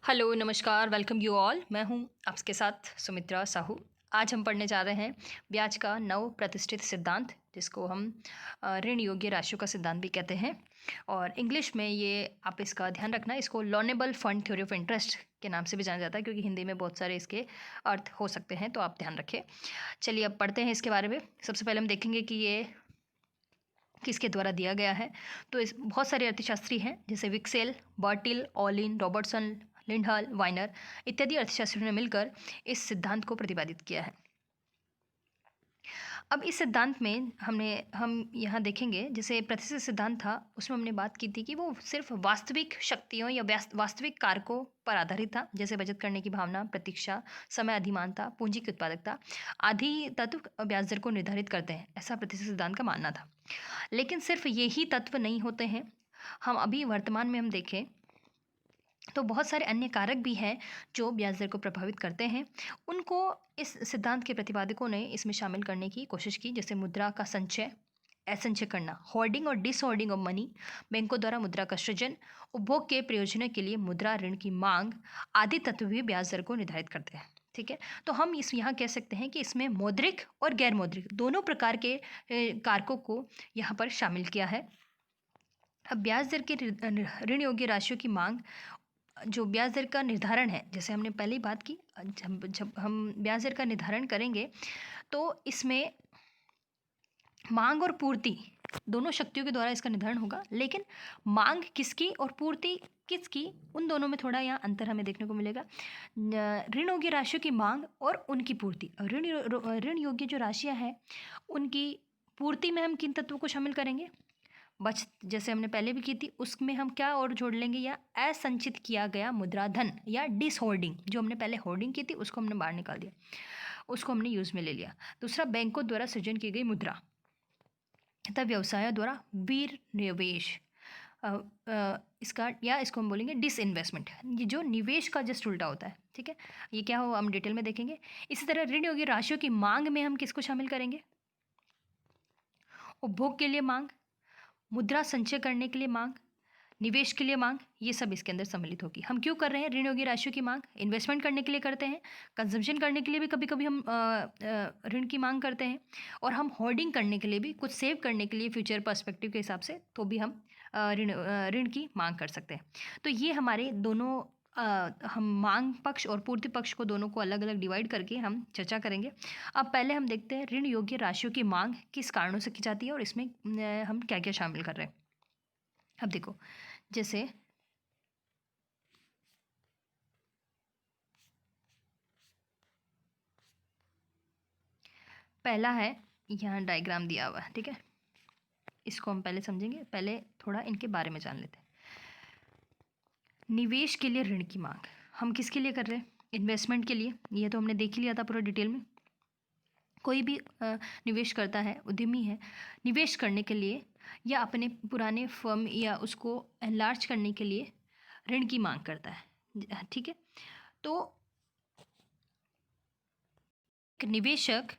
Hello, नमस्कार, welcome you all. मैं हूँ आपके साथ सुमित्रा साहू। आज हम पढ़ने जा रहे हैं ब्याज का नव प्रतिष्ठित सिद्धांत, जिसको हम ऋण योग्य राशियों का सिद्धांत भी कहते हैं। और इंग्लिश में ये आप इसका ध्यान रखना, इसको loanable fund theory of interest के नाम से भी जाना जाता है, क्योंकि हिंदी में बहुत सारे इसके अर्थ हो सकते हैं, तो आप ध्यान रखें। चलिए अब पढ़ते हैं इसके बारे में। सबसे पहले हम देखेंगे कि ये किसके द्वारा दिया गया है। तो इस बहुत सारे अर्थशास्त्री हैं, जैसे विक्सेल, बर्टिल, ऑलिन, रॉबर्टसन, लिंडहल, वाइनर इत्यादि अर्थशास्त्रियों ने मिलकर इस सिद्धांत को प्रतिपादित किया है। अब इस सिद्धांत में हम यहाँ देखेंगे, जैसे प्रतिष्ठित सिद्धांत था उसमें हमने बात की थी कि वो सिर्फ वास्तविक शक्तियों या वास्तविक कारकों पर आधारित था, जैसे बचत करने की भावना, प्रतीक्षा, समय अधिमानता, पूंजी की उत्पादकता आदि तत्व ब्याज दर को निर्धारित करते हैं, ऐसा प्रतिष्ठित सिद्धांत का मानना था। लेकिन सिर्फ यही तत्व नहीं होते हैं। हम अभी वर्तमान में हम देखें तो बहुत सारे अन्य कारक भी हैं जो ब्याज दर को प्रभावित करते हैं। उनको इस सिद्धांत के प्रतिपादकों ने इसमें शामिल करने की कोशिश की, जैसे मुद्रा का संचय, असंचय करना, होर्डिंग और डिसहोर्डिंग ऑफ मनी, बैंकों द्वारा मुद्रा का सृजन, उपभोग के प्रयोजनों के लिए मुद्रा ऋण की मांग आदि तत्व भी ब्याज दर को निर्धारित करते हैं। ठीक है, तो हम इस यहाँ कह सकते हैं कि इसमें मौद्रिक और गैर मौद्रिक दोनों प्रकार के कारकों को यहाँ पर शामिल किया है। अब ब्याज दर के ऋण योग्य राशियों की मांग, जो ब्याज दर का निर्धारण है, जैसे हमने पहले ही बात की, जब हम ब्याज दर का निर्धारण करेंगे तो इसमें मांग और पूर्ति दोनों शक्तियों के द्वारा इसका निर्धारण होगा। लेकिन मांग किसकी और पूर्ति किसकी, उन दोनों में थोड़ा यहाँ अंतर हमें देखने को मिलेगा। ऋण योग्य राशियों की मांग और उनकी पूर्ति, ऋण योग्य जो राशियाँ हैं उनकी पूर्ति में हम किन तत्वों को शामिल करेंगे, जैसे हमने पहले भी की थी, उसमें हम क्या और जोड़ लेंगे, या असंचित किया गया मुद्रा धन, या डिसहोल्डिंग, जो हमने पहले होल्डिंग की थी उसको हमने बाहर निकाल दिया, उसको हमने यूज में ले लिया। दूसरा, बैंकों द्वारा सृजन की गई मुद्रा तथा व्यवसायों द्वारा विनिवेश, इसको हम बोलेंगे डिसइन्वेस्टमेंट, ये जो निवेश का जस्ट उल्टा होता है। ठीक है, ये क्या हो हम डिटेल में देखेंगे। इसी तरह ऋण योग्य राशियों की मांग में हम किसको शामिल करेंगे, उपभोग के लिए मांग, मुद्रा संचय करने के लिए मांग, निवेश के लिए मांग, ये सब इसके अंदर सम्मिलित होगी। हम क्यों कर रहे हैं ऋण योग्य राशियों की मांग, इन्वेस्टमेंट करने के लिए करते हैं, कंजम्पशन करने के लिए भी कभी कभी हम ऋण की मांग करते हैं, और हम होर्डिंग करने के लिए भी, कुछ सेव करने के लिए फ्यूचर पर्सपेक्टिव के हिसाब से, तो भी हम ऋण की मांग कर सकते हैं। तो ये हमारे दोनों हम मांग पक्ष और पूर्ति पक्ष को दोनों को अलग अलग डिवाइड करके हम चर्चा करेंगे। अब पहले हम देखते हैं ऋण योग्य राशियों की मांग किस कारणों से की जाती है और इसमें हम क्या क्या शामिल कर रहे हैं। अब देखो, जैसे पहला है, यहाँ डायग्राम दिया हुआ है, ठीक है, इसको हम पहले समझेंगे, पहले थोड़ा इनके बारे में जान लेते हैं। निवेश के लिए ऋण की मांग हम किसके लिए कर रहे हैं, इन्वेस्टमेंट के लिए, ये तो हमने देख ही लिया था पूरा डिटेल में। कोई भी निवेश करता है, उद्यमी है, निवेश करने के लिए या अपने पुराने फर्म या उसको एनलार्ज करने के लिए ऋण की मांग करता है। ठीक है, तो निवेशक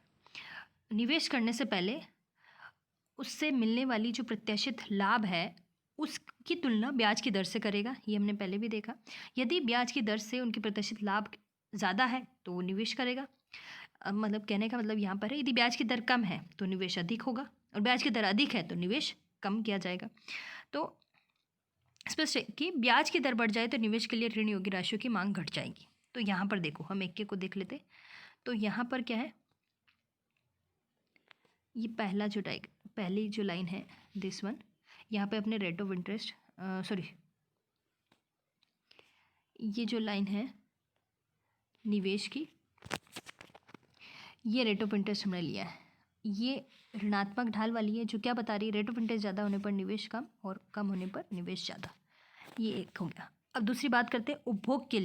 निवेश करने से पहले उससे मिलने वाली जो प्रत्याशित लाभ है उसकी तुलना ब्याज की दर से करेगा, ये हमने पहले भी देखा। यदि ब्याज की दर से उनकी प्रत्याशित लाभ ज़्यादा है तो वो निवेश करेगा। मतलब कहने का मतलब यहाँ पर है, यदि ब्याज की दर कम है तो निवेश अधिक होगा, और ब्याज की दर अधिक है तो निवेश कम किया जाएगा। तो स्पष्ट है कि ब्याज की दर बढ़ जाए तो निवेश के लिए ऋण योग्य राशियों की मांग घट जाएगी। तो यहाँ पर देखो, हम एक एक को देख लेते। तो यहाँ पर क्या है, ये पहली जो लाइन है, दिस वन, यहाँ पे अपने रेट ऑफ इंटरेस्ट, सॉरी, ये जो लाइन है निवेश की, ये रेट ऑफ इंटरेस्ट हमने लिया है, ये ऋणात्मक ढाल वाली है, जो क्या बता रही है, रेट ऑफ इंटरेस्ट ज़्यादा होने पर निवेश कम और कम होने पर निवेश ज़्यादा। ये एक हो गया। अब दूसरी बात करते हैं उपभोग के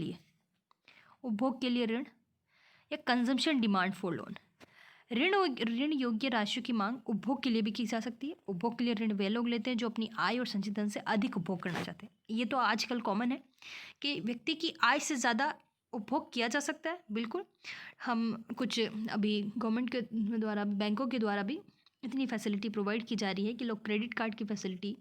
लिए ऋण या कंजम्पशन डिमांड फॉर लोन। ऋण योग्य राशियों की मांग उपभोग के लिए भी की जा सकती है। उपभोग के लिए ऋण वे लोग लेते हैं जो अपनी आय और संचित धन से अधिक उपभोग करना चाहते हैं। ये तो आजकल कॉमन है कि व्यक्ति की आय से ज़्यादा उपभोग किया जा सकता है। बिल्कुल, हम कुछ अभी गवर्नमेंट के द्वारा, बैंकों के द्वारा भी इतनी फैसिलिटी प्रोवाइड की जा रही है कि लोग क्रेडिट कार्ड की फैसिलिटी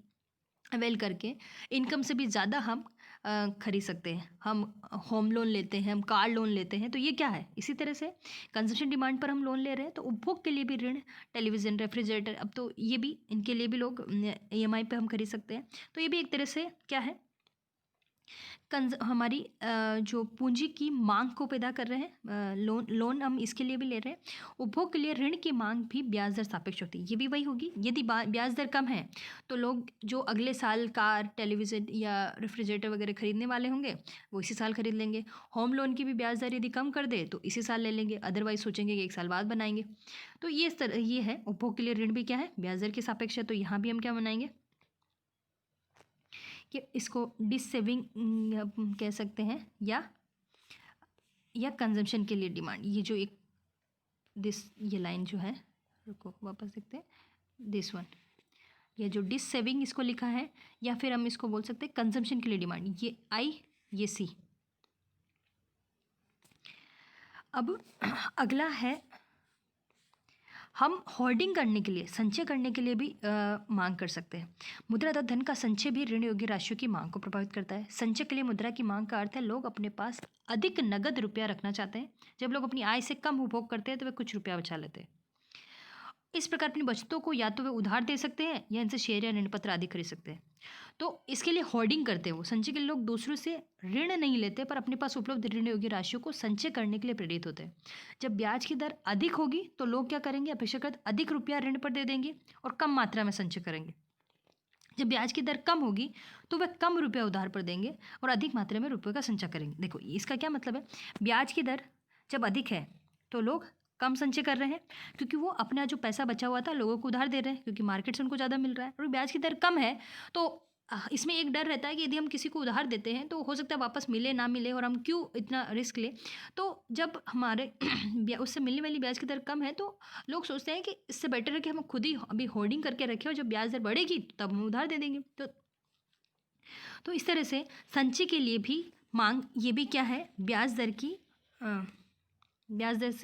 अवेल करके इनकम से भी ज़्यादा हम खरीद सकते हैं, हम होम लोन लेते हैं, हम कार लोन लेते हैं, तो ये क्या है? इसी तरह से कंजम्पशन डिमांड पर हम लोन ले रहे हैं, तो उपभोग के लिए भी ऋण, टेलीविज़न, रेफ्रिजरेटर, अब तो ये भी, इनके लिए भी लोग ईएमआई पे हम खरीद सकते हैं। तो ये भी एक तरह से क्या है, हमारी जो पूंजी की मांग को पैदा कर रहे हैं। लोन हम इसके लिए भी ले रहे हैं। उपभोग के लिए ऋण की मांग भी ब्याज दर सापेक्ष होती है, ये भी वही होगी। यदि ब्याज दर कम है तो लोग जो अगले साल कार, टेलीविज़न या रेफ्रिजरेटर वगैरह खरीदने वाले होंगे वो इसी साल खरीद लेंगे। होम लोन की भी ब्याज दर यदि कम कर दे तो इसी साल ले लेंगे, अदरवाइज सोचेंगे कि एक साल बाद बनाएंगे। तो ये इस तरह ये है, उपभोग के लिए ऋण भी क्या है, ब्याज दर के सापेक्ष है। तो यहाँ भी हम क्या बनाएंगे कि इसको डिस सेविंग कह सकते हैं, या कंजम्पशन के लिए डिमांड। ये जो एक ये लाइन जो है, रुको वापस देखते हैं, दिस वन, ये जो डिस सेविंग इसको लिखा है, या फिर हम इसको बोल सकते हैं कंजम्पशन के लिए डिमांड, ये आई, ये सी। अब अगला है, हम होर्डिंग करने के लिए, संचय करने के लिए भी मांग कर सकते हैं। मुद्रा तथा धन का संचय भी ऋण योग्य राशियों की मांग को प्रभावित करता है। संचय के लिए मुद्रा की मांग का अर्थ है लोग अपने पास अधिक नगद रुपया रखना चाहते हैं। जब लोग अपनी आय से कम उपभोग करते हैं तो वे कुछ रुपया बचा लेते हैं। इस प्रकार अपनी बचतों को या तो वे उधार दे सकते हैं या इनसे शेयर या ऋण पत्र आदि खरीद सकते हैं। तो इसके लिए होर्डिंग करते हैं वो। संचय के लिए लोग दूसरों से ऋण नहीं लेते, पर अपने पास उपलब्ध ऋण योग्य राशियों को संचय करने के लिए प्रेरित होते हैं। जब ब्याज की दर अधिक होगी तो लोग क्या करेंगे, अपेक्षाकृत अधिक रुपया ऋण पर दे देंगे और कम मात्रा में संचय करेंगे। जब ब्याज की दर कम होगी तो वह कम रुपया उधार पर देंगे और अधिक मात्रा में रुपये का संचय करेंगे। देखो इसका क्या मतलब है, ब्याज की दर जब अधिक है तो लोग कम संचय कर रहे हैं, क्योंकि वो अपना जो पैसा बचा हुआ था लोगों को उधार दे रहे हैं, क्योंकि मार्केट से उनको ज़्यादा मिल रहा है। और ब्याज की दर कम है तो इसमें एक डर रहता है कि यदि हम किसी को उधार देते हैं तो हो सकता है वापस मिले ना मिले, और हम क्यों इतना रिस्क लें। तो जब हमारे उससे मिलने वाली ब्याज की दर कम है तो लोग सोचते हैं कि इससे बेटर है कि हम खुद ही अभी होर्डिंग करके रखें, और जब ब्याज दर बढ़ेगी तब हम उधार दे देंगे। तो इस तरह से संचय के लिए भी मांग, ये भी क्या है, ब्याज दर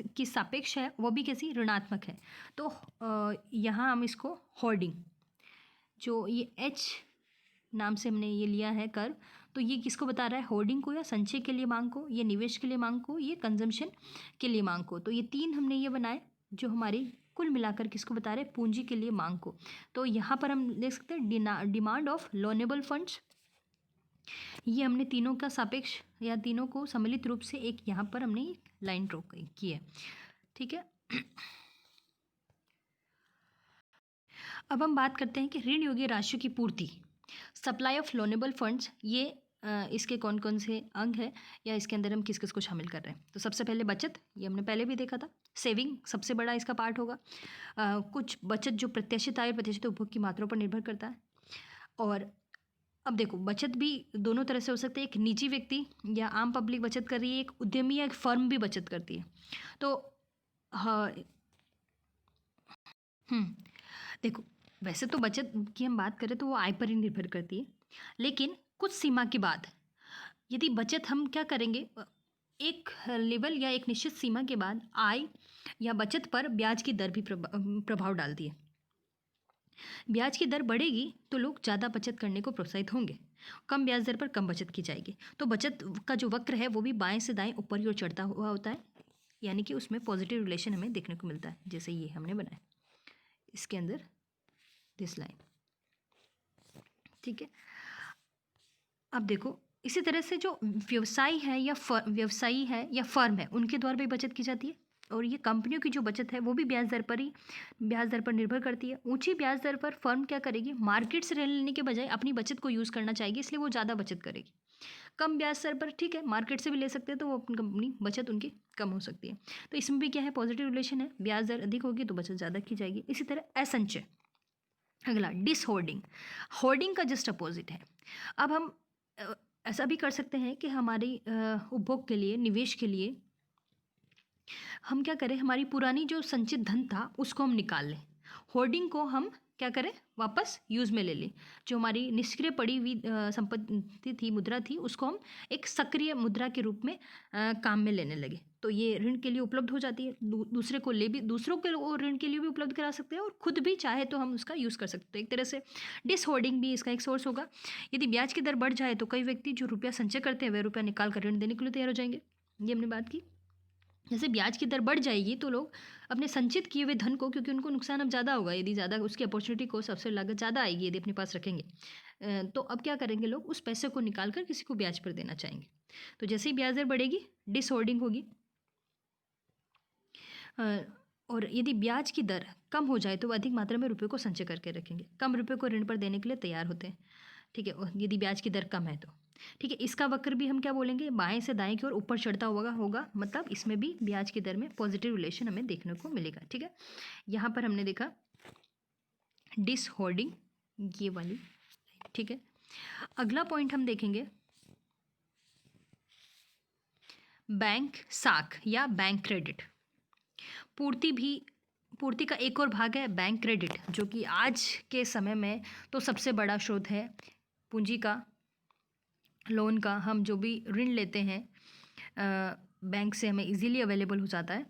की सापेक्ष है, वो भी कैसी, ऋणात्मक है। तो यहाँ हम इसको होर्डिंग, जो ये एच नाम से हमने ये लिया है कर्व, तो ये किसको बता रहा है, होर्डिंग को, या संचय के लिए मांग को, ये निवेश के लिए मांग को, ये कंजम्पशन के लिए मांग को। तो ये तीन हमने ये बनाए जो हमारी कुल मिलाकर किसको बता रहे हैं, पूंजी के लिए मांग को। तो यहाँ पर हम देख सकते हैं डिमांड ऑफ लोनेबल फंड्स, ये हमने तीनों का सापेक्ष या तीनों को सम्मिलित रूप से एक यहाँ पर हमने लाइन ड्रॉ की है। ठीक है, अब हम बात करते हैं कि ऋण योग्य राशियों की पूर्ति, सप्लाई ऑफ लोनेबल फंड्स, ये इसके कौन कौन से अंग है, या इसके अंदर हम किस किस को शामिल कर रहे हैं। तो सबसे पहले बचत, ये हमने पहले भी देखा था। सेविंग सबसे बड़ा इसका पार्ट होगा। कुछ बचत जो प्रत्याशित आय और प्रत्याशित उपभोग की मात्रा पर निर्भर करता है। और अब देखो बचत भी दोनों तरह से हो सकती है, एक निजी व्यक्ति या आम पब्लिक बचत कर रही है, एक उद्यमी या एक फर्म भी बचत करती है। तो हाँ, देखो वैसे तो बचत की हम बात करें तो वो आय पर ही निर्भर करती है, लेकिन कुछ सीमा के बाद यदि बचत हम क्या करेंगे, एक लेवल या एक निश्चित सीमा के बाद आय या बचत पर ब्याज की दर भी प्रभाव डालती है। ब्याज की दर बढ़ेगी तो लोग ज़्यादा बचत करने को प्रोत्साहित होंगे, कम ब्याज दर पर कम बचत की जाएगी। तो बचत का जो वक्र है वो भी बाएं से दाएं ऊपर की ओर चढ़ता हुआ होता है, यानी कि उसमें पॉजिटिव रिलेशन हमें देखने को मिलता है, जैसे ये हमने बनाया इसके अंदर दिस लाइन। ठीक है, अब देखो इसी तरह से जो व्यवसायी है या फर्म है उनके द्वारा भी बचत की जाती है, और ये कंपनियों की जो बचत है वो भी ब्याज दर पर निर्भर करती है। ऊंची ब्याज दर पर फर्म क्या करेगी, मार्केट से ऋण लेने के बजाय अपनी बचत को यूज़ करना चाहेगी, इसलिए वो ज़्यादा बचत करेगी। कम ब्याज दर पर ठीक है मार्केट से भी ले सकते हैं, तो वो अपनी बचत उनकी कम हो सकती है। तो इसमें भी क्या है, पॉजिटिव रिलेशन है, ब्याज दर अधिक होगी तो बचत ज़्यादा की जाएगी। इसी तरह असंचय। अगला डिसहोर्डिंग, होर्डिंग का जस्ट अपोजिट है। अब हम ऐसा भी कर सकते हैं कि हमारी उपभोग के लिए, निवेश के लिए हम क्या करें, हमारी पुरानी जो संचित धन था उसको हम निकाल लें, होर्डिंग को हम क्या करें, वापस यूज़ में ले लें। जो हमारी निष्क्रिय पड़ी हुई संपत्ति थी, मुद्रा थी, उसको हम एक सक्रिय मुद्रा के रूप में काम में लेने लगे। तो ये ऋण के लिए उपलब्ध हो जाती है, दूसरों के वो ऋण के लिए भी उपलब्ध करा सकते हैं और खुद भी चाहे तो हम उसका यूज़ कर सकते हैं। एक तरह से डिसहोर्डिंग भी इसका एक सोर्स होगा। यदि ब्याज की दर बढ़ जाए तो कई व्यक्ति जो रुपया संचय करते हैं वह रुपया निकाल कर ऋण देने के लिए तैयार हो जाएंगे। ये हमने बात की। जैसे ब्याज की दर बढ़ जाएगी तो लोग अपने संचित किए हुए धन को, क्योंकि उनको नुकसान अब ज़्यादा होगा, यदि ज़्यादा उसकी अपॉर्चुनिटी को सबसे लागत ज़्यादा आएगी यदि अपने पास रखेंगे, तो अब क्या करेंगे, लोग उस पैसे को निकाल कर किसी को ब्याज पर देना चाहेंगे। तो जैसे ही ब्याज दर बढ़ेगी, डिसहोल्डिंग होगी। और यदि ब्याज की दर कम हो जाए तो वो अधिक मात्रा में रुपये को संचय करके रखेंगे, कम रुपये को ऋण पर देने के लिए तैयार होते हैं। ठीक है, और यदि ब्याज की दर कम है तो ठीक है। इसका वक्र भी हम क्या बोलेंगे, बाएं से दाएं की ओर ऊपर चढ़ता होगा, मतलब इसमें भी ब्याज की दर में पॉजिटिव रिलेशन हमें देखने को मिलेगा। ठीक है, यहाँ पर हमने देखा डिसहोल्डिंग, ये वाली। ठीक है, अगला पॉइंट हम देखेंगे बैंक साख या बैंक क्रेडिट। पूर्ति का एक और भाग है बैंक क्रेडिट, जो कि आज के समय में तो सबसे बड़ा स्रोत है पूंजी का, लोन का। हम जो भी ऋण लेते हैं बैंक से हमें इजीली अवेलेबल हो जाता है।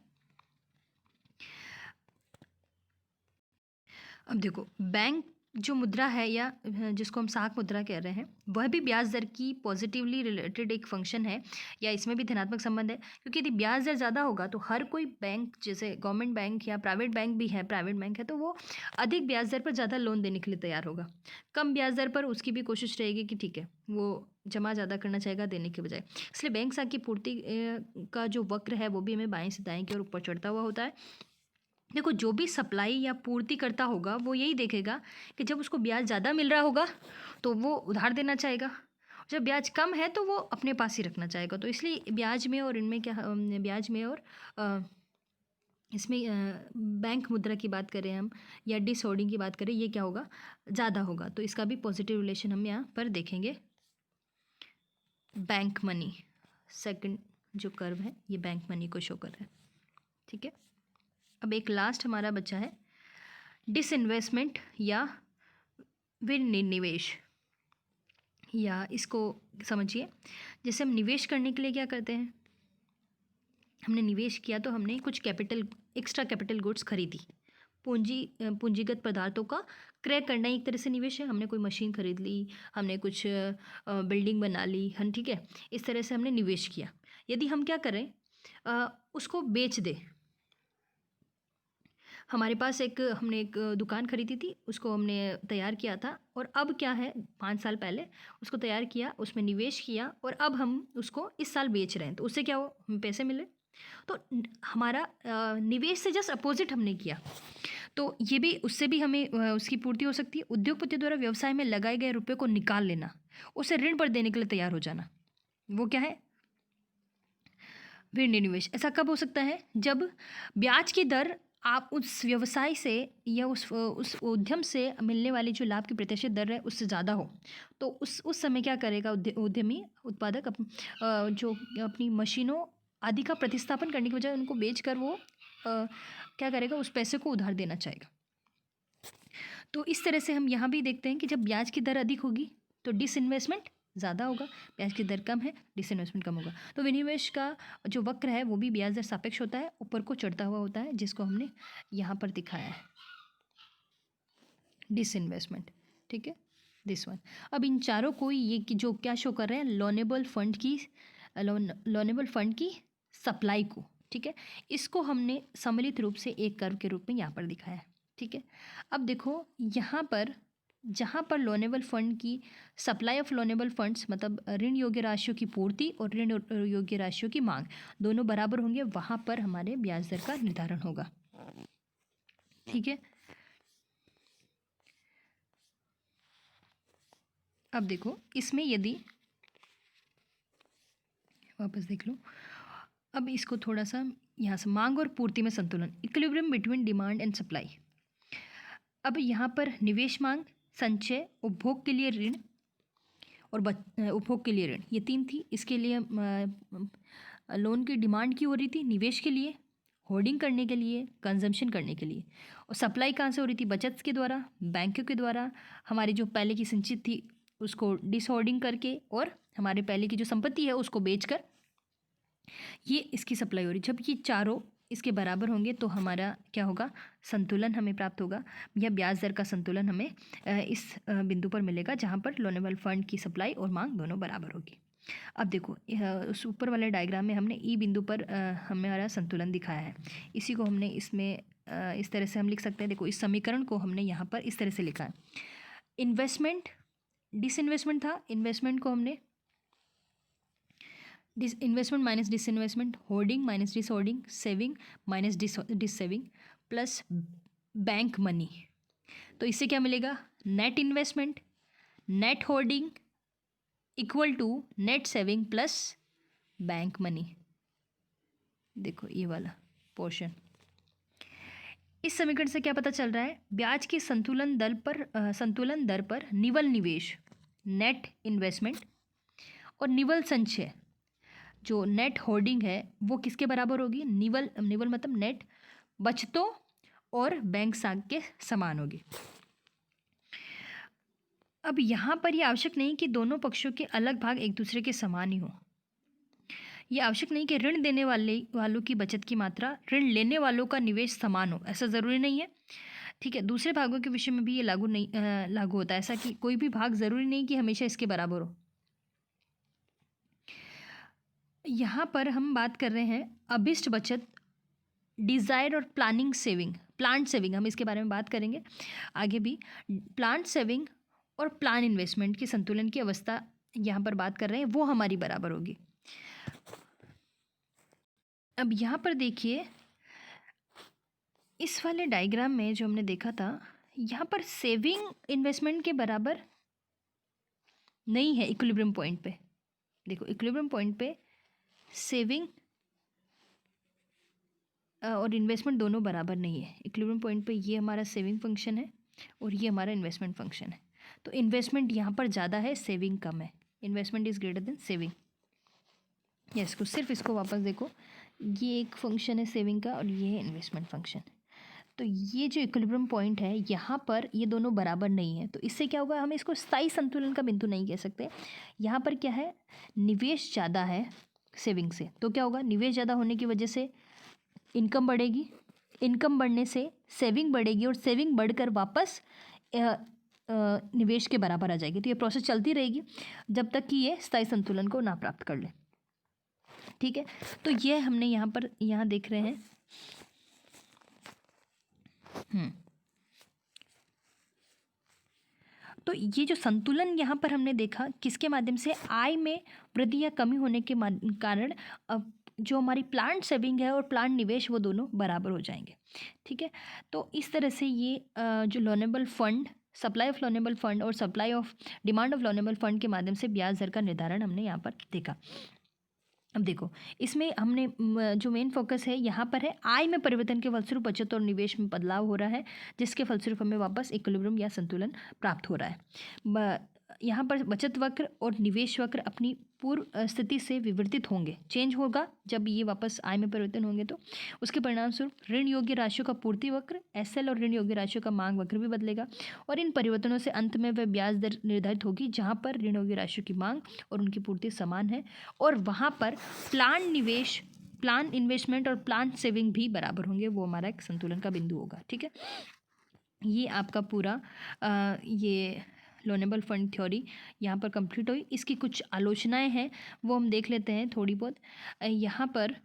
अब देखो, बैंक जो मुद्रा है या जिसको हम साख मुद्रा कह रहे हैं, वह भी ब्याज दर की पॉजिटिवली रिलेटेड एक फंक्शन है, या इसमें भी धनात्मक संबंध है। क्योंकि यदि ब्याज दर ज़्यादा होगा तो हर कोई बैंक, जैसे गवर्नमेंट बैंक या प्राइवेट बैंक भी है, प्राइवेट बैंक है, तो वो अधिक ब्याज दर पर ज़्यादा लोन देने के लिए तैयार होगा। कम ब्याज दर पर उसकी भी कोशिश रहेगी कि ठीक है, वो जमा ज़्यादा करना चाहेगा देने के बजाय। इसलिए बैंक साख की पूर्ति का जो वक्र है वो भी हमें बाएं से दाएं की ओर ऊपर चढ़ता हुआ होता है। देखो, जो भी सप्लाई या पूर्ति करता होगा वो यही देखेगा कि जब उसको ब्याज ज़्यादा मिल रहा होगा तो वो उधार देना चाहेगा, जब ब्याज कम है तो वो अपने पास ही रखना चाहेगा। तो इसलिए ब्याज में और इनमें क्या, ब्याज में और इसमें बैंक मुद्रा की बात करें हम या डिसहोल्डिंग की बात करें, ये क्या होगा, ज़्यादा होगा। तो इसका भी पॉजिटिव रिलेशन हम यहाँ पर देखेंगे। बैंक मनी, सेकंड जो कर्व है ये बैंक मनी को शो कर रहा है। ठीक है, अब एक लास्ट हमारा बचा है डिसइन्वेस्टमेंट या विनिवेश, या इसको समझिए, जैसे हम निवेश करने के लिए क्या करते हैं, हमने निवेश किया तो हमने कुछ कैपिटल, एक्स्ट्रा कैपिटल गुड्स खरीदी, पूंजीगत पदार्थों का क्रय करना एक तरह से निवेश है। हमने कोई मशीन खरीद ली, हमने कुछ बिल्डिंग बना ली, हम ठीक है, इस तरह से हमने निवेश किया। यदि हम क्या करें, उसको बेच दें, हमारे पास हमने एक दुकान खरीदी थी, उसको हमने तैयार किया था, और अब क्या है, 5 साल पहले उसको तैयार किया, उसमें निवेश किया, और अब हम उसको इस साल बेच रहे हैं, तो उससे क्या हो, हमें पैसे मिले। तो हमारा निवेश से जस्ट अपोजिट हमने किया, तो ये भी, उससे भी हमें उसकी पूर्ति हो सकती है। उद्योगपति द्वारा व्यवसाय में लगाए गए रुपये को निकाल लेना, उसे ऋण पर देने के लिए तैयार हो जाना, वो क्या है, विनिवेश। ऐसा कब हो सकता है, जब ब्याज की दर आप उस व्यवसाय से या उस उद्यम से मिलने वाली जो लाभ की प्रत्याशित दर है उससे ज़्यादा हो। तो उस समय क्या करेगा उद्यमी, उत्पादक जो अपनी मशीनों आदि का प्रतिस्थापन करने के बजाय उनको बेच कर वो क्या करेगा, उस पैसे को उधार देना चाहेगा। तो इस तरह से हम यहाँ भी देखते हैं कि जब ब्याज की दर अधिक होगी तो डिसइन्वेस्टमेंट ज़्यादा होगा, ब्याज की दर कम है, डिसइन्वेस्टमेंट कम होगा। तो विनिवेश का जो वक्र है वो भी ब्याज दर सापेक्ष होता है, ऊपर को चढ़ता हुआ होता है, जिसको हमने यहाँ पर दिखाया है, डिसइन्वेस्टमेंट। ठीक है, दिस वन। अब इन चारों को ये कि जो क्या शो कर रहे हैं, लोनेबल फंड की सप्लाई को। ठीक है, इसको हमने सम्मिलित रूप से एक कर्व के रूप में यहाँ पर दिखाया है। ठीक है, अब देखो यहाँ पर, जहाँ पर लोनेबल फंड की सप्लाई ऑफ लोनेबल फंड्स, मतलब ऋण योग्य राशियों की पूर्ति और ऋण योग्य राशियों की मांग दोनों बराबर होंगे, वहाँ पर हमारे ब्याज दर का निर्धारण होगा। ठीक है, अब देखो, इसमें यदि वापस देख लो, अब इसको थोड़ा सा यहाँ से, मांग और पूर्ति में संतुलन, equilibrium between demand and supply. अब यहाँ पर निवेश, मांग, संचय, उपभोग के लिए ऋण और उपभोग के लिए ऋण, ये तीन थी। इसके लिए लोन की डिमांड की हो रही थी निवेश के लिए, होर्डिंग करने के लिए, कंजम्पशन करने के लिए। और सप्लाई कहाँ से हो रही थी? बचत के द्वारा, बैंकों के द्वारा, हमारी जो पहले की संचित थी उसको डिसहोर्डिंग करके, और हमारे पहले की जो संपत्ति है उसको बेचकर ये इसकी सप्लाई हो रही। जब ये चारों इसके बराबर होंगे तो हमारा क्या होगा? संतुलन हमें प्राप्त होगा, या ब्याज दर का संतुलन हमें इस बिंदु पर मिलेगा जहाँ पर लोनेबल फंड की सप्लाई और मांग दोनों बराबर होगी। अब देखो उस ऊपर वाले डायग्राम में हमने ई बिंदु पर हमारा संतुलन दिखाया है। इसी को हमने इसमें इस तरह से हम लिख सकते हैं। देखो इस समीकरण को हमने यहाँ पर इस तरह से लिखा है। इन्वेस्टमेंट डिसइन्वेस्टमेंट था, इन्वेस्टमेंट को हमने investment minus disinvestment, hoarding minus dishoarding, saving minus dissaving, plus bank money. तो इससे क्या मिलेगा? Net investment, net hoarding equal to net saving plus bank money. देखो ये वाला पोर्शन। इस समीकरण से क्या पता चल रहा है? ब्याज की संतुलन दर पर निवल निवेश, नेट इन्वेस्टमेंट, और निवल संचय जो नेट होर्डिंग है वो किसके बराबर होगी? निवल मतलब नेट बचतों और बैंक साख के समान होगी। अब यहाँ पर ये आवश्यक नहीं कि दोनों पक्षों के अलग भाग एक दूसरे के समान ही हो। ये आवश्यक नहीं कि ऋण देने वालों की बचत की मात्रा ऋण लेने वालों का निवेश समान हो, ऐसा ज़रूरी नहीं है। ठीक है, दूसरे भागों के विषय में भी ये लागू होता है, ऐसा कि कोई भी भाग ज़रूरी नहीं कि हमेशा इसके बराबर हो। यहाँ पर हम बात कर रहे हैं अभिष्ट बचत, डिज़ायर और प्लानिंग सेविंग, प्लांट सेविंग, हम इसके बारे में बात करेंगे आगे भी। प्लांट सेविंग और प्लान इन्वेस्टमेंट की संतुलन की अवस्था यहाँ पर बात कर रहे हैं, वो हमारी बराबर होगी। अब यहाँ पर देखिए इस वाले डायग्राम में जो हमने देखा था, यहाँ पर सेविंग इन्वेस्टमेंट के बराबर नहीं है इक्विलिब्रियम पॉइंट पे। देखो इक्विलिब्रियम पॉइंट पे सेविंग और इन्वेस्टमेंट दोनों बराबर नहीं है। इक्विलिब्रियम पॉइंट पे ये हमारा सेविंग फंक्शन है और ये हमारा इन्वेस्टमेंट फंक्शन है। तो इन्वेस्टमेंट यहाँ पर ज़्यादा है, सेविंग कम है। Investment is greater than saving. Yes, को सिर्फ इसको वापस देखो, ये एक फंक्शन है सेविंग का और ये है इन्वेस्टमेंट फंक्शन। तो ये जो इक्विलिब्रियम पॉइंट है यहाँ पर ये दोनों बराबर नहीं है, तो इससे क्या होगा? हम इसको स्थायी संतुलन का बिंदु नहीं कह सकते। यहाँ पर क्या है? निवेश ज़्यादा है सेविंग से, तो क्या होगा? निवेश ज़्यादा होने की वजह से इनकम बढ़ेगी, इनकम बढ़ने से सेविंग बढ़ेगी और सेविंग बढ़कर वापस निवेश के बराबर आ जाएगी। तो ये प्रोसेस चलती रहेगी जब तक कि ये स्थायी संतुलन को ना प्राप्त कर ले। ठीक है, तो ये हमने यहाँ देख रहे हैं। तो ये जो संतुलन यहाँ पर हमने देखा किसके माध्यम से? आय में वृद्धि या कमी होने के कारण जो हमारी प्लांट सेविंग है और प्लांट निवेश वो दोनों बराबर हो जाएंगे। ठीक है, तो इस तरह से ये जो loanable fund, supply of loanable fund और supply of demand of loanable fund के माध्यम से ब्याज दर का निर्धारण हमने यहाँ पर देखा। अब देखो इसमें हमने जो मेन फोकस है यहाँ पर है आय में परिवर्तन के फलस्वरूप बचत और निवेश में बदलाव हो रहा है, जिसके फलस्वरूप हमें वापस इक्विलिब्रियम या संतुलन प्राप्त हो रहा है। यहाँ पर बचत वक्र और निवेश वक्र अपनी पूर्व स्थिति से विवर्तित होंगे, चेंज होगा जब ये वापस आय में परिवर्तन होंगे। तो उसके परिणाम स्वरूप ऋण योग्य राशियों का पूर्ति वक्र एसएल और ऋण योग्य राशियों का मांग वक्र भी बदलेगा, और इन परिवर्तनों से अंत में वह ब्याज दर निर्धारित होगी जहाँ पर ऋण योग्य राशियों की मांग और उनकी पूर्ति समान है, और वहाँ पर प्लान निवेश, प्लान इन्वेस्टमेंट और प्लान सेविंग भी बराबर होंगे। वो हमारा एक संतुलन का बिंदु होगा। ठीक है, ये आपका पूरा ये लोनेबल फंड थ्योरी यहाँ पर कंप्लीट हुई। इसकी कुछ आलोचनाएं हैं वो हम देख लेते हैं थोड़ी बहुत। यहाँ पर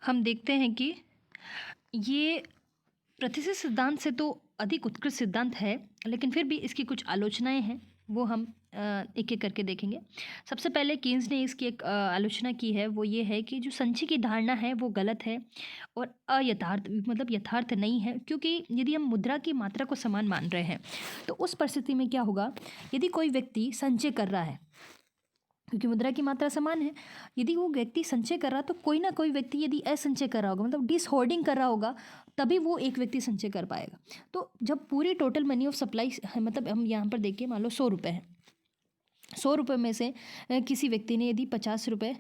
हम देखते हैं कि ये प्रतिशत सिद्धांत से तो अधिक उत्कृष्ट सिद्धांत है, लेकिन फिर भी इसकी कुछ आलोचनाएं हैं वो हम एक एक करके देखेंगे। सबसे पहले कीन्स ने इसकी एक आलोचना की है, वो ये है कि जो संचय की धारणा है वो गलत है और अयथार्थ, मतलब यथार्थ नहीं है, क्योंकि यदि हम मुद्रा की मात्रा को समान मान रहे हैं तो उस परिस्थिति में क्या होगा? यदि कोई व्यक्ति संचय कर रहा है, क्योंकि मुद्रा की मात्रा समान है, यदि वो व्यक्ति संचय कर रहा तो कोई ना कोई व्यक्ति यदि असंचय कर रहा होगा, मतलब डिसहोर्डिंग कर रहा होगा, तभी वो एक व्यक्ति संचय कर पाएगा। तो जब पूरी टोटल मनी ऑफ सप्लाई है, मतलब हम यहाँ पर देखिए मान लो 100 रुपये है, 100 रुपये में से किसी व्यक्ति ने यदि 50 रुपये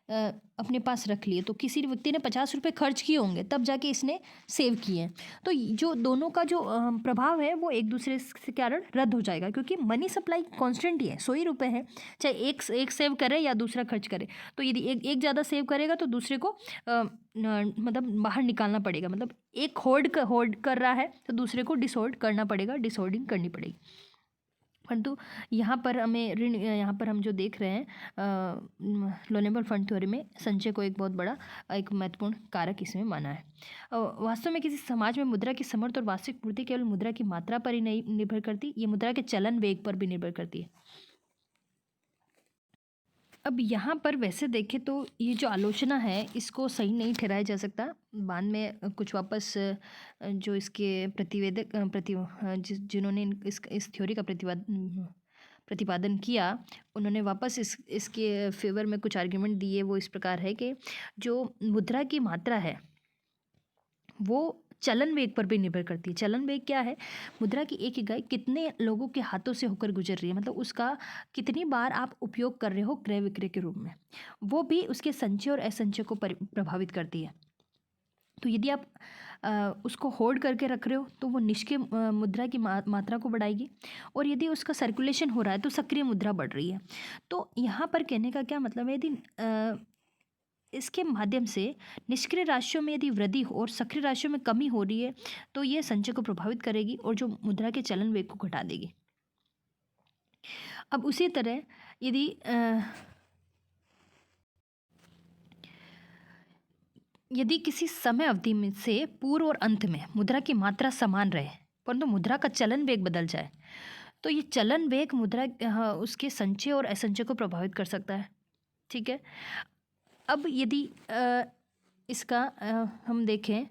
अपने पास रख लिए, तो किसी व्यक्ति ने 50 रुपये खर्च किए होंगे तब जाके इसने सेव किए हैं। तो जो दोनों का जो प्रभाव है वो एक दूसरे के कारण रद्द हो जाएगा, क्योंकि मनी सप्लाई कांस्टेंट ही है, 100 ही रुपये है, चाहे एक सेव करे या दूसरा खर्च करे। तो यदि एक ज़्यादा सेव करेगा तो दूसरे को मतलब बाहर निकालना पड़ेगा, मतलब एक होल्ड कर रहा है तो दूसरे को डिसहोल्ड करना पड़ेगा, डिसहोल्डिंग करनी पड़ेगी। परंतु यहाँ पर हमें ऋण, यहाँ पर हम जो देख रहे हैं लोनेबल फंड थ्योरी में संचय को एक बहुत बड़ा एक महत्वपूर्ण कारक इसमें माना है। वास्तव में किसी समाज में मुद्रा की समर्थ और वास्तविक पूर्ति केवल मुद्रा की मात्रा पर ही नहीं निर्भर करती, ये मुद्रा के चलन वेग पर भी निर्भर करती है। अब यहाँ पर वैसे देखें तो ये जो आलोचना है इसको सही नहीं ठहराया जा सकता। बाद में कुछ वापस जो इसके प्रतिवेदक जिन्होंने इस थ्योरी का प्रतिपादन किया, उन्होंने वापस इसके फेवर में कुछ आर्ग्यूमेंट दिए। वो इस प्रकार है कि जो मुद्रा की मात्रा है वो चलन वेग पर भी निर्भर करती है। चलन वेग क्या है? मुद्रा की एक इकाई कितने लोगों के हाथों से होकर गुजर रही है, मतलब उसका कितनी बार आप उपयोग कर रहे हो क्रय विक्रय के रूप में, वो भी उसके संचय और असंचय को प्रभावित करती है। तो यदि आप उसको होल्ड करके रख रहे हो तो वो निष्क्रिय मुद्रा की मात्रा को बढ़ाएगी, और यदि उसका सर्कुलेशन हो रहा है तो सक्रिय मुद्रा बढ़ रही है। तो यहाँ पर कहने का क्या मतलब है, यदि इसके माध्यम से निष्क्रिय राशियों में यदि वृद्धि हो और सक्रिय राशियों में कमी हो रही है तो ये संचय को प्रभावित करेगी और जो मुद्रा के चलन वेग को घटा देगी। अब उसी तरह यदि किसी समय अवधि में से पूर्व और अंत में मुद्रा की मात्रा समान रहे परंतु मुद्रा का चलन वेग बदल जाए तो ये चलन वेग मुद्रा उसके संचय और असंचय को प्रभावित कर सकता है। ठीक है। अब यदि इसका हम देखें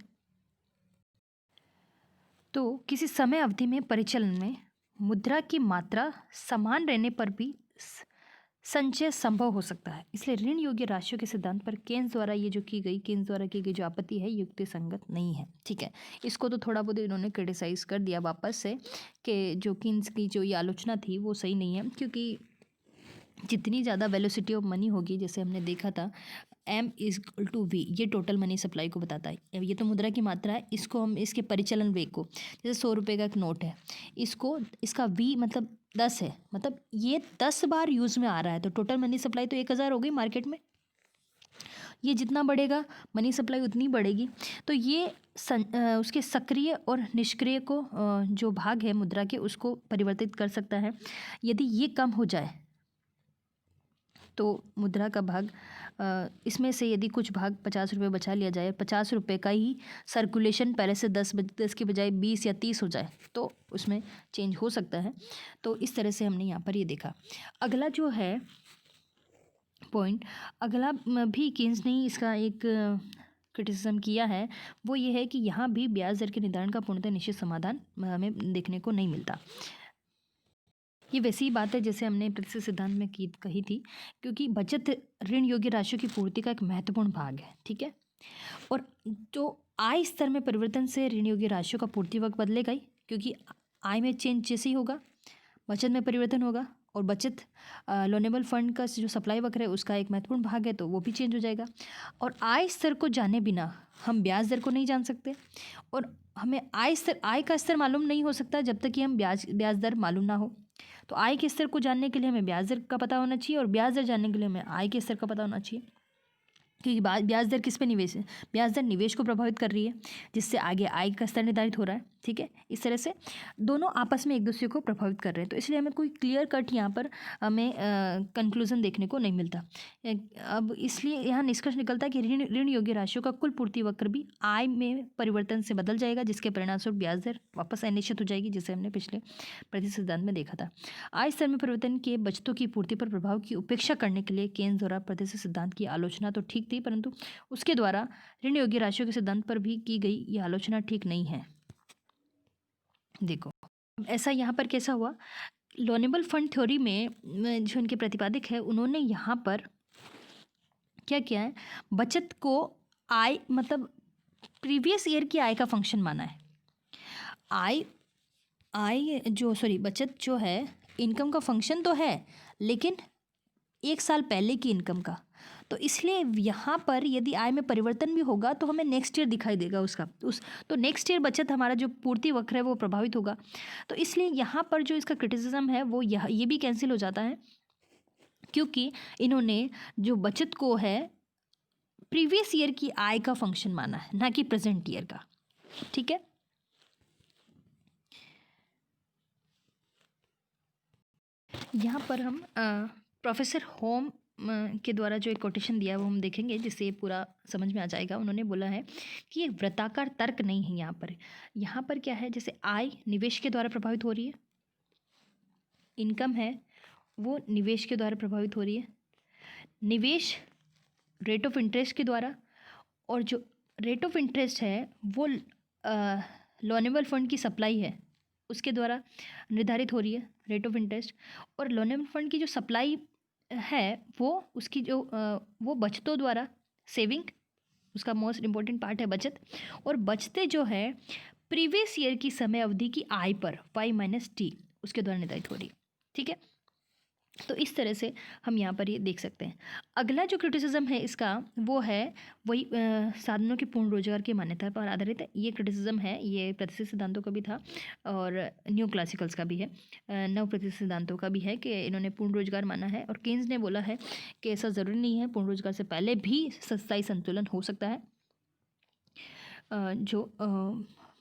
तो किसी समय अवधि में परिचालन में मुद्रा की मात्रा समान रहने पर भी संचय संभव हो सकता है। इसलिए ऋण योग्य राशियों के सिद्धांत पर केन्स द्वारा की गई जो आपत्ति है युक्ति संगत नहीं है। ठीक है। इसको तो थोड़ा बहुत इन्होंने क्रिटिसाइज कर दिया वापस से कि जो केन्स की जो ये आलोचना थी वो सही नहीं है, क्योंकि जितनी ज़्यादा वेलोसिटी ऑफ मनी होगी, जैसे हमने देखा था M=V, ये टोटल मनी सप्लाई को बताता है। ये तो मुद्रा की मात्रा है, इसको हम इसके परिचालन वेग को, जैसे 100 रुपये का एक नोट है, इसका V मतलब 10 है, मतलब ये 10 बार यूज़ में आ रहा है, तो टोटल मनी सप्लाई तो 1000 हो गई मार्केट में। ये जितना बढ़ेगा मनी सप्लाई उतनी बढ़ेगी। तो ये उसके सक्रिय और निष्क्रिय को जो भाग है मुद्रा के उसको परिवर्तित कर सकता है। यदि ये कम हो जाए तो मुद्रा का भाग इसमें से यदि कुछ भाग 50 रुपये बचा लिया जाए, 50 रुपये का ही सर्कुलेशन पहले से 10 की बजाय 20 या 30 हो जाए तो उसमें चेंज हो सकता है। तो इस तरह से हमने यहाँ पर ये देखा। अगला जो है पॉइंट, अगला भी केन्स ने इसका एक क्रिटिसिज्म किया है, वो ये है कि यहाँ भी ब्याज दर के निर्धारण का पूर्णतः निश्चित समाधान हमें देखने को नहीं मिलता। ये वैसी ही बात है जैसे हमने प्रतिशत सिद्धांत में कही थी, क्योंकि बचत ऋण योग्य राशियों की पूर्ति का एक महत्वपूर्ण भाग है। ठीक है। और जो आय स्तर में परिवर्तन से ऋण योग्य राशियों का पूर्ति वक्त बदलेगा ही, क्योंकि आय में चेंज जैसे ही होगा बचत में परिवर्तन होगा, और बचत लोनेबल फंड का जो सप्लाई वक्र है उसका एक महत्वपूर्ण भाग है, तो वो भी चेंज हो जाएगा। और आय स्तर को जाने बिना हम ब्याज दर को नहीं जान सकते, और हमें आय का स्तर मालूम नहीं हो सकता जब तक कि हम ब्याज दर मालूम ना हो। तो आय के स्तर को जानने के लिए हमें ब्याज दर का पता होना चाहिए, और ब्याज दर जानने के लिए हमें आय के स्तर का पता होना चाहिए, क्योंकि ब्याज दर किस पे निवेश है, ब्याज दर निवेश को प्रभावित कर रही है, जिससे आगे आय का स्तर निर्धारित हो रहा है। ठीक है। इस तरह से दोनों आपस में एक दूसरे को प्रभावित कर रहे हैं, तो इसलिए हमें कोई क्लियर कट यहाँ पर हमें कंक्लूजन देखने को नहीं मिलता। अब इसलिए यहाँ निष्कर्ष निकलता है कि ऋण योग्य राशियों का कुल पूर्ति वक्र भी आय में परिवर्तन से बदल जाएगा, जिसके परिणामस्वरूप ब्याज दर वापस अनिश्चित हो जाएगी, जैसे हमने पिछले प्रतिशत सिद्धांत में देखा था। आय स्तर में परिवर्तन के बचतों की पूर्ति पर प्रभाव की उपेक्षा करने के लिए केन्स द्वारा प्रतिशत सिद्धांत की आलोचना तो ठीक थी, परंतु उसके द्वारा ऋण योग्य राशियों के सिद्धांत पर भी की गई ये आलोचना ठीक नहीं है। देखो ऐसा यहाँ पर कैसा हुआ, लोनेबल फंड थ्योरी में जो उनके प्रतिपादक है उन्होंने यहाँ पर क्या किया है, बचत को आय मतलब प्रीवियस ईयर की आय का फंक्शन माना है। बचत जो है इनकम का फंक्शन तो है, लेकिन एक साल पहले की इनकम का। तो इसलिए यहाँ पर यदि आय में परिवर्तन भी होगा तो हमें नेक्स्ट ईयर दिखाई देगा उसका तो नेक्स्ट ईयर बचत हमारा जो पूर्ति वक्र है वो प्रभावित होगा। तो इसलिए यहाँ पर जो इसका क्रिटिसिज्म है वो ये भी कैंसिल हो जाता है, क्योंकि इन्होंने जो बचत को है प्रीवियस ईयर की आय का फंक्शन माना है, ना कि प्रेजेंट ईयर का। ठीक है, यहाँ पर हम प्रोफेसर होम के द्वारा जो एक कोटेशन दिया है वो हम देखेंगे, जिससे ये पूरा समझ में आ जाएगा। उन्होंने बोला है कि ये वृत्ताकार तर्क नहीं है। यहाँ पर क्या है, जैसे आय निवेश के द्वारा प्रभावित हो रही है, इनकम है वो निवेश के द्वारा प्रभावित हो रही है, निवेश रेट ऑफ इंटरेस्ट के द्वारा, और जो रेट ऑफ इंटरेस्ट है वो लोनेबल फंड की सप्लाई है उसके द्वारा निर्धारित हो रही है रेट ऑफ इंटरेस्ट। और लोनेबल फंड की जो सप्लाई है वो उसकी जो वो बचतों द्वारा, सेविंग उसका मोस्ट इम्पोर्टेंट पार्ट है बचत, और बचतें जो है प्रीवियस ईयर की समय अवधि की आय पर Y-T उसके द्वारा निर्धारित हो रही है। ठीक है, तो इस तरह से हम यहाँ पर ये देख सकते हैं। अगला जो क्रिटिसिज्म है इसका वो है वही साधनों के पूर्ण रोजगार की मान्यता पर आधारित है। ये क्रिटिसिज्म है, ये प्रतिष्ठित सिद्धांतों का भी था और न्यू क्लासिकल्स का भी है, नव प्रतिष्ठित सिद्धांतों का भी है कि इन्होंने पूर्ण रोजगार माना है। और केन्स ने बोला है कि ऐसा ज़रूरी नहीं है, पूर्ण रोजगार से पहले भी स्थायी संतुलन हो सकता है।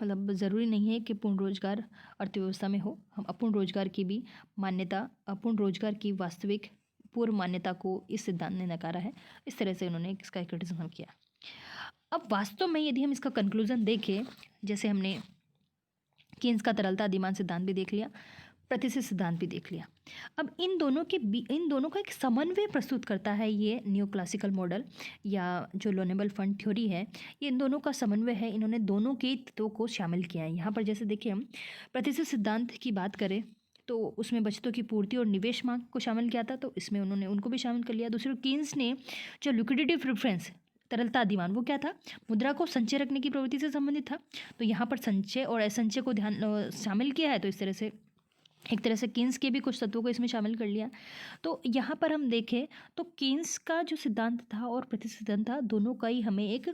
मतलब ज़रूरी नहीं है कि पूर्ण रोजगार अर्थव्यवस्था में हो, हम अपूर्ण रोजगार की भी मान्यता, अपूर्ण रोजगार की वास्तविक पूर्व मान्यता को इस सिद्धांत ने नकारा है। इस तरह से उन्होंने इसका क्रिटिसिज्म किया। अब वास्तव में यदि हम इसका कंक्लूजन देखें, जैसे हमने केन्स का तरलता अधिमान सिद्धांत भी देख लिया, प्रतिष्ठित सिद्धांत भी देख लिया, अब इन दोनों का एक समन्वय प्रस्तुत करता है ये न्यू क्लासिकल मॉडल या जो लोनेबल फंड थ्योरी है। ये इन दोनों का समन्वय है, इन्होंने दोनों के तत्वों को शामिल किया है। यहाँ पर जैसे देखिए, हम प्रतिष्ठित सिद्धांत की बात करें तो उसमें बचतों की पूर्ति और निवेश मांग को शामिल किया था, तो इसमें उन्होंने उनको भी शामिल कर लिया। दूसरे केन्स ने जो लिक्विडिटी प्रेफरेंस तरलता अधिमान वो क्या था, मुद्रा को संचय रखने की प्रवृत्ति से संबंधित था, तो यहाँ पर संचय और असंचय को ध्यान शामिल किया है। तो इस तरह से एक तरह से केन्स के भी कुछ तत्वों को इसमें शामिल कर लिया। तो यहाँ पर हम देखें तो केन्स का जो सिद्धांत था और प्रतिष्ठित सिद्धांत था, दोनों का ही हमें एक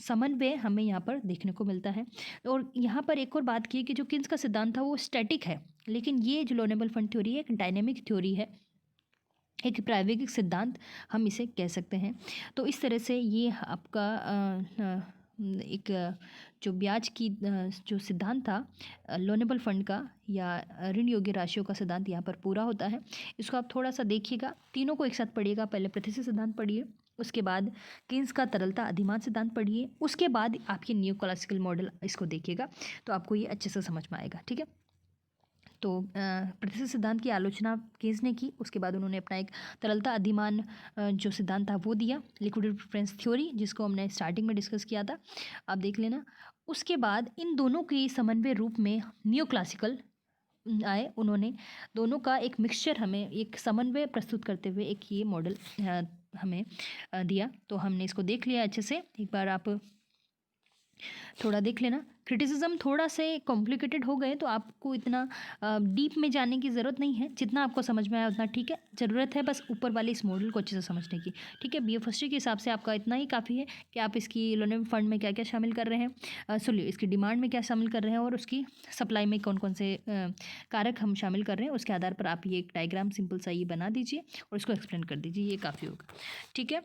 समन्वय हमें यहाँ पर देखने को मिलता है। और यहाँ पर एक और बात की कि जो केन्स का सिद्धांत था वो स्टैटिक है, लेकिन ये जो लोनेबल फंड थ्योरी है एक डायनेमिक थ्योरी है, एक प्रायोगिक सिद्धांत हम इसे कह सकते हैं। तो इस तरह से ये आपका एक जो ब्याज की जो सिद्धांत था लोनेबल फंड का या ऋण योग्य राशियों का सिद्धांत यहाँ पर पूरा होता है। इसको आप थोड़ा सा देखिएगा, तीनों को एक साथ पढ़िएगा। पहले प्रतिष्ठित सिद्धांत पढ़िए, उसके बाद केन्स का तरलता अधिमान सिद्धांत पढ़िए, उसके बाद आपके न्यू क्लासिकल मॉडल इसको देखिएगा, तो आपको ये अच्छे से समझ में आएगा। ठीक है, तो प्रतिष्ठित सिद्धांत की आलोचना केन्स ने की, उसके बाद उन्होंने अपना एक तरलता अधिमान जो सिद्धांत था वो दिया, लिक्विडिटी प्रेफरेंस थ्योरी, जिसको हमने स्टार्टिंग में डिस्कस किया था, आप देख लेना। उसके बाद इन दोनों के समन्वय रूप में न्यू क्लासिकल आए, उन्होंने दोनों का एक मिक्सचर हमें एक समन्वय प्रस्तुत करते हुए एक ये मॉडल हमें दिया। तो हमने इसको देख लिया अच्छे से, एक बार आप थोड़ा देख लेना। क्रिटिसिज्म थोड़ा से कॉम्प्लिकेटेड हो गए तो आपको इतना डीप में जाने की ज़रूरत नहीं है, जितना आपको समझ में आया उतना ठीक है। ज़रूरत है बस ऊपर वाले इस मॉडल को अच्छे से समझने की। ठीक है, BA फर्स्ट ईयर के हिसाब से आपका इतना ही काफ़ी है कि आप इसकी लोनेबल फंड में क्या क्या शामिल कर रहे हैं, सुनिए इसकी डिमांड में क्या शामिल कर रहे हैं और उसकी सप्लाई में कौन कौन से कारक हम शामिल कर रहे हैं, उसके आधार पर आप ये एक डायग्राम सिंपल सा ये बना दीजिए और इसको एक्सप्लेन कर दीजिए, ये काफ़ी होगा। ठीक है,